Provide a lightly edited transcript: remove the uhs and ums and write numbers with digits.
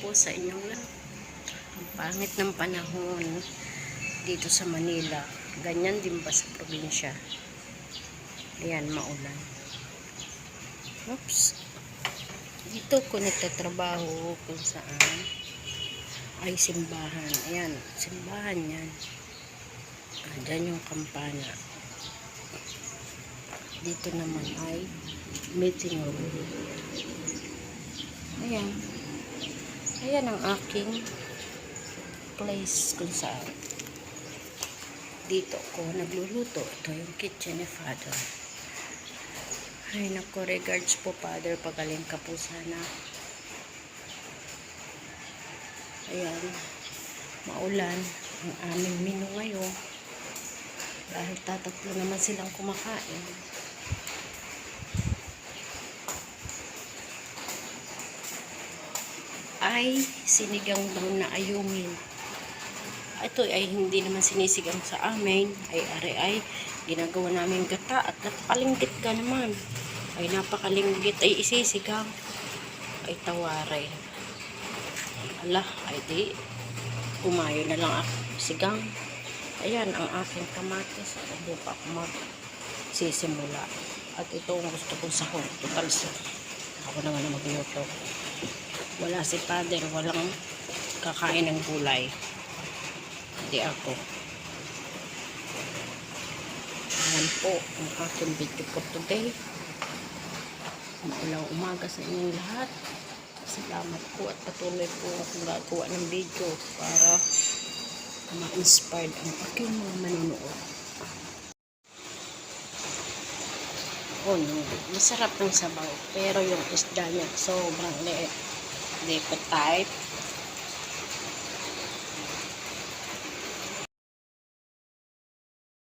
po sa inyong lahat. Ang pangit ng panahon dito sa Manila. Ganyan din ba sa probinsya? Ayan, maulan. Oops. Dito ko nagtatrabaho kung saan ay simbahan. Ayan, simbahan yan. Diyan yung kampana. Dito naman ay meeting room. Ayan. Ayan ang aking place kung saan dito ko nagluluto. Ito yung kitchen ni Father. Ay nako, regards po Father, pagaling ka po sana. Ayan, maulan ang aming menu ngayon dahil tatatlo naman silang kumakain. Ay sinigang daw na ayungin. Ito ay hindi naman sinisigang sa amin, ay ginagawa namin gata at napakalinggit ka naman. Ay napakalinggit ay isisigang. Ay tawaray. Ala, ay di umayo na lang ako sigang. Ayan ang aking kamatis. Hindi pa ako magsisimula. At ito ang gusto kong sahon. Total sa ako na nga magluto. Wala si Father, walang kakain ng gulay. Hindi ako. Ayan po ang aking video for today. Maulang umaga sa inyong lahat. Salamat po at patuloy po akong gagawa ng video para ma-inspired ang aking mga manonood. Oh no, masarap ng sabaw pero yung isda niya sobrang liit. Hindi ko type.